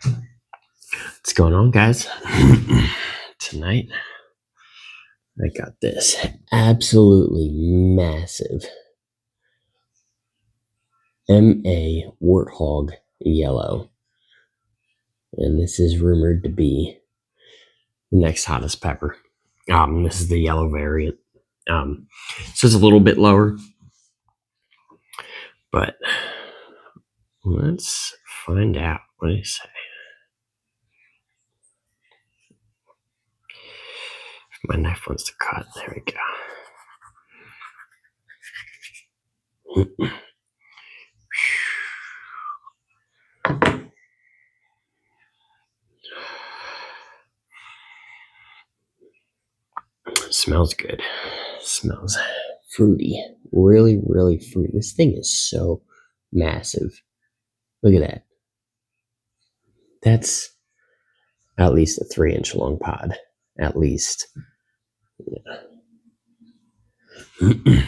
What's going on, guys? Tonight, I got this absolutely massive MA Warthog yellow. And this is rumored to be the next hottest pepper. This is the yellow variant. So it's a little bit lower, but let's find out what they say. My knife wants to cut. There we go. Smells good. Smells fruity. Really, really fruity. This thing is so massive. Look at that. That's at least a 3-inch long pod. At least. Yeah.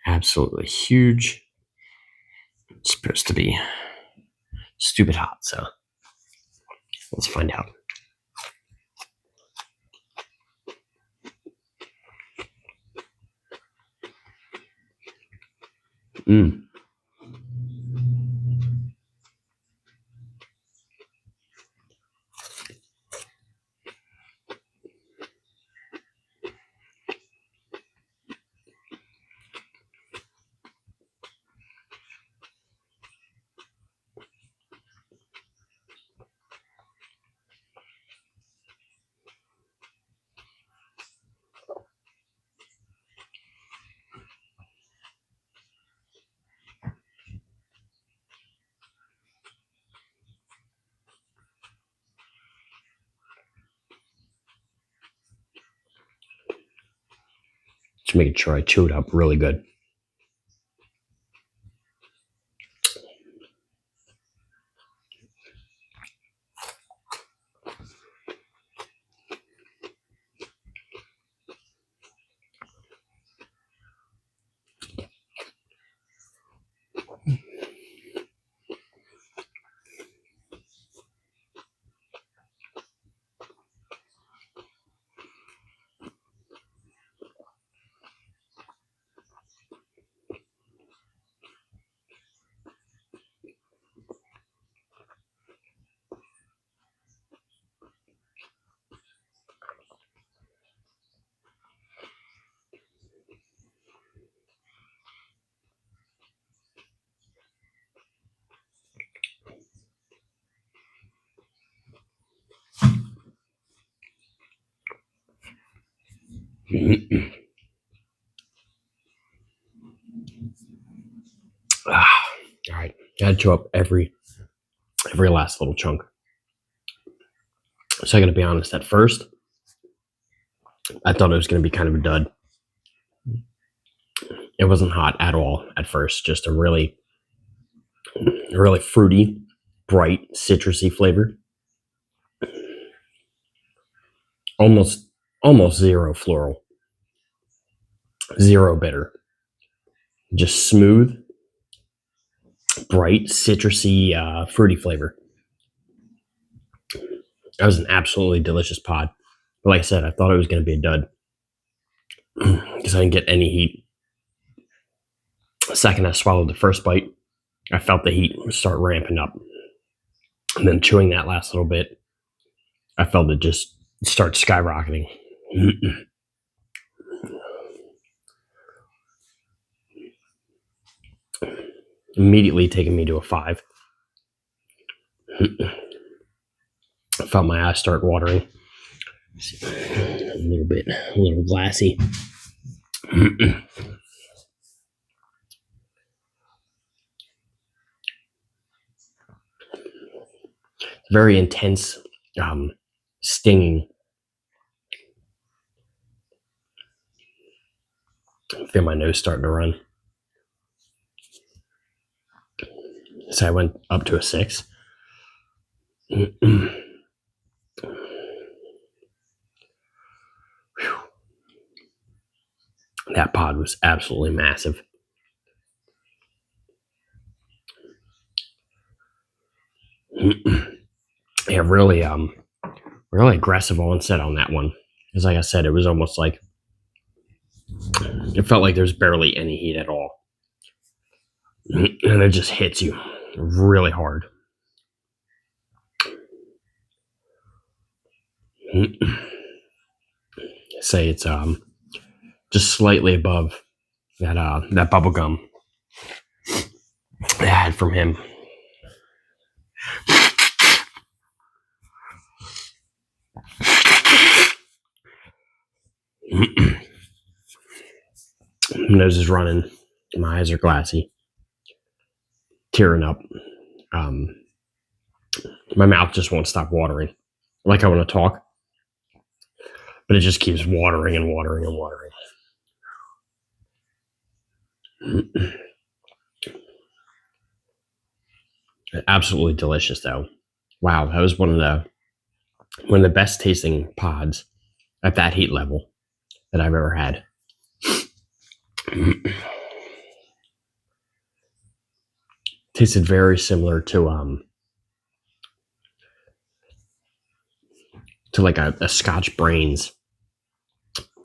Absolutely huge. It's supposed to be stupid hot, so let's find out. Just making sure I chew it up really good. All right, gotta chew up every last little chunk. So I gotta be honest. At first, I thought it was gonna be kind of a dud. It wasn't hot at all at first. Just a really, really fruity, bright, citrusy flavor. Almost zero floral, zero bitter. Just smooth, bright, citrusy, fruity flavor. That was an absolutely delicious pod. But like I said, I thought it was going to be a dud because I didn't get any heat. The second I swallowed the first bite, I felt the heat start ramping up. And then chewing that last little bit, I felt it just start skyrocketing. Immediately taking me to a 5. I felt my eyes start watering. A little glassy. Very intense, stinging. I feel my nose starting to run. So I went up to a 6. That pod was absolutely massive. Yeah, really, really aggressive onset on that one. Because, like I said, it was almost like it felt like there's barely any heat at all, and it just hits you really hard. Say it's just slightly above that bubble gum I had from him. My nose is running, my eyes are glassy, tearing up. Um, my mouth just won't stop watering. Like I want to talk, but it just keeps watering and watering and watering. Absolutely delicious, though. Wow, that was one of the best tasting pods at that heat level that I've ever had. Tasted very similar to like a Scotch Brains,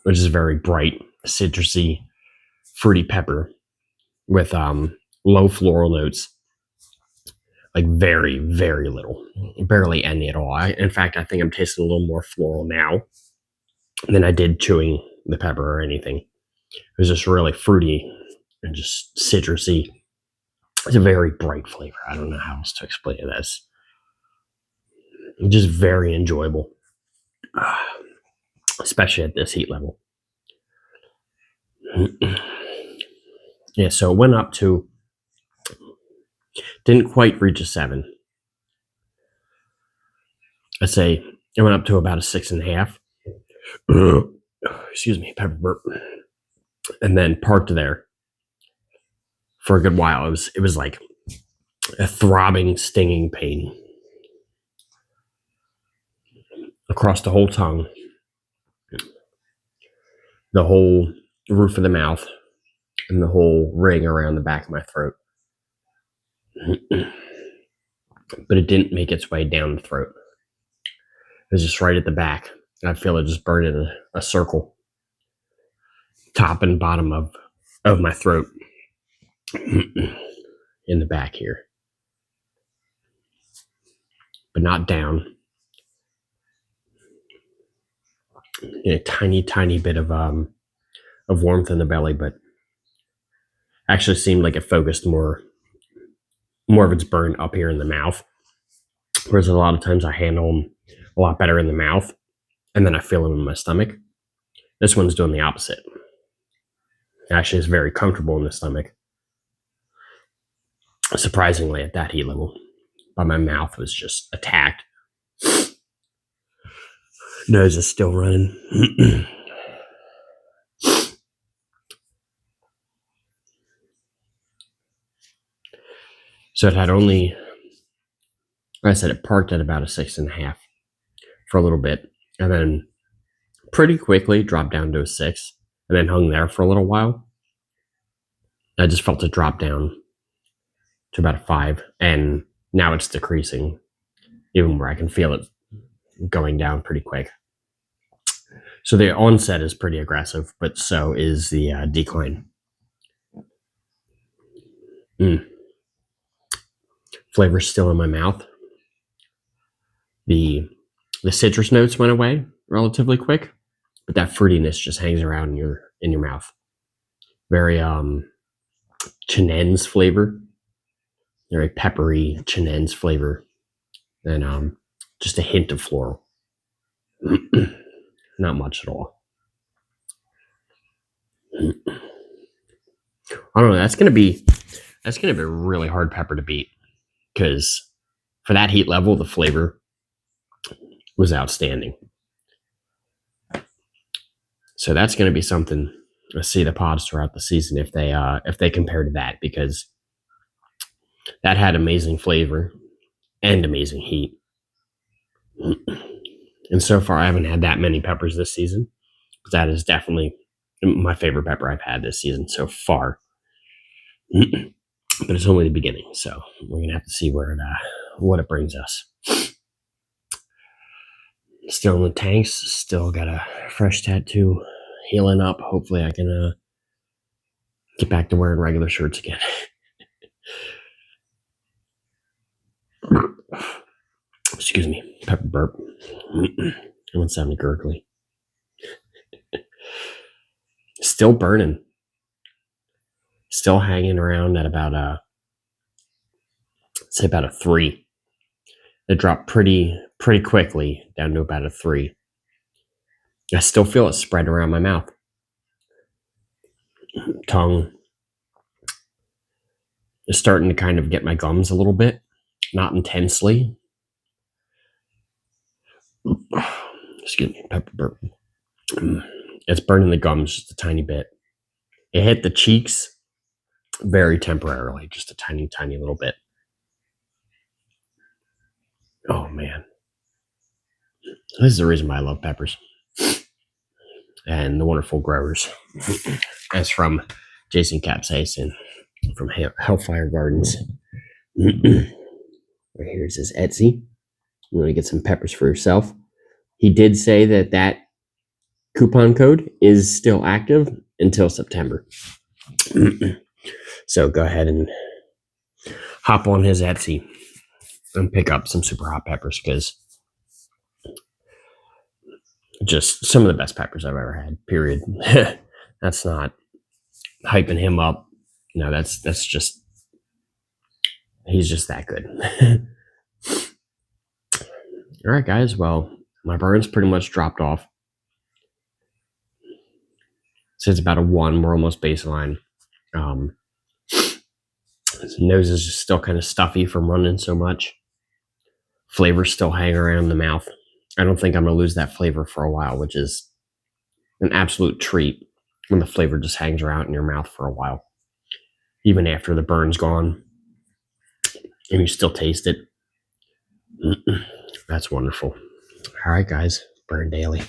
which is very bright, citrusy, fruity pepper with low floral notes, like very, very little, barely any at all. In fact, I think I'm tasting a little more floral now than I did chewing the pepper or anything. It was just really fruity and just citrusy. It's a very bright flavor. I don't know how else to explain this. Just very enjoyable, especially at this heat level. Yeah, so it went up to, didn't quite reach a 7. I'd say it went up to about a 6.5. Excuse me, pepper burp. And then parked there for a good while. It was like a throbbing, stinging pain across the whole tongue, the whole roof of the mouth, and the whole ring around the back of my throat. But it didn't make its way down the throat. It was just right at the back. I feel it just burned in a circle, top and bottom of my throat, in the back here, but not down. A tiny bit of warmth in the belly, but actually seemed like it focused more of its burn up here in the mouth. Whereas a lot of times I handle them a lot better in the mouth, and then I feel them in my stomach. This one's doing the opposite. Actually, it's very comfortable in the stomach, surprisingly, at that heat level. But my mouth was just attacked. Nose is still running. So it had only, like I said, it parked at about a 6.5 for a little bit, and then pretty quickly dropped down to a 6, and then hung there for a little while. I just felt it drop down to about a 5, and now it's decreasing, even where I can feel it going down pretty quick. So the onset is pretty aggressive, but so is the decline. Flavor's still in my mouth. The citrus notes went away relatively quick, but that fruitiness just hangs around in your mouth. Very chinense flavor, very peppery chinense flavor, and just a hint of floral. Not much at all. I don't know. That's gonna be a really hard pepper to beat, because for that heat level, the flavor was outstanding. So that's going to be something to see the pods throughout the season if they compare to that, because that had amazing flavor and amazing heat. And so far, I haven't had that many peppers this season, but that is definitely my favorite pepper I've had this season so far. But it's only the beginning, so we're gonna have to see where what it brings us. Still in the tanks, still got a fresh tattoo, healing up. Hopefully I can get back to wearing regular shirts again. Excuse me, pepper burp. I'm sounding gurgly. Still burning. Still hanging around at about say about a 3. It dropped pretty quickly down to about a 3. I still feel it spread around my mouth, tongue. Is starting to kind of get my gums a little bit, not intensely. Excuse me, pepper burp. It's burning the gums just a tiny bit. It hit the cheeks very temporarily, just a tiny little bit. Oh man, this is the reason why I love peppers and the wonderful growers. As from Jason Capsaicin from HellFire Gardens. Right here it says Etsy. You want to get some peppers for yourself. He did say that coupon code is still active until September. So go ahead and hop on his Etsy and pick up some super hot peppers, because just some of the best peppers I've ever had, period. That's not hyping him up. No, that's just, he's just that good. All right, guys. Well, my burn's pretty much dropped off. So it's about a 1. We're almost baseline. His nose is just still kind of stuffy from running so much. Flavors still hang around the mouth. I don't think I'm going to lose that flavor for a while, which is an absolute treat when the flavor just hangs around in your mouth for a while. Even after the burn's gone and you still taste it. That's wonderful. All right, guys. Burn daily.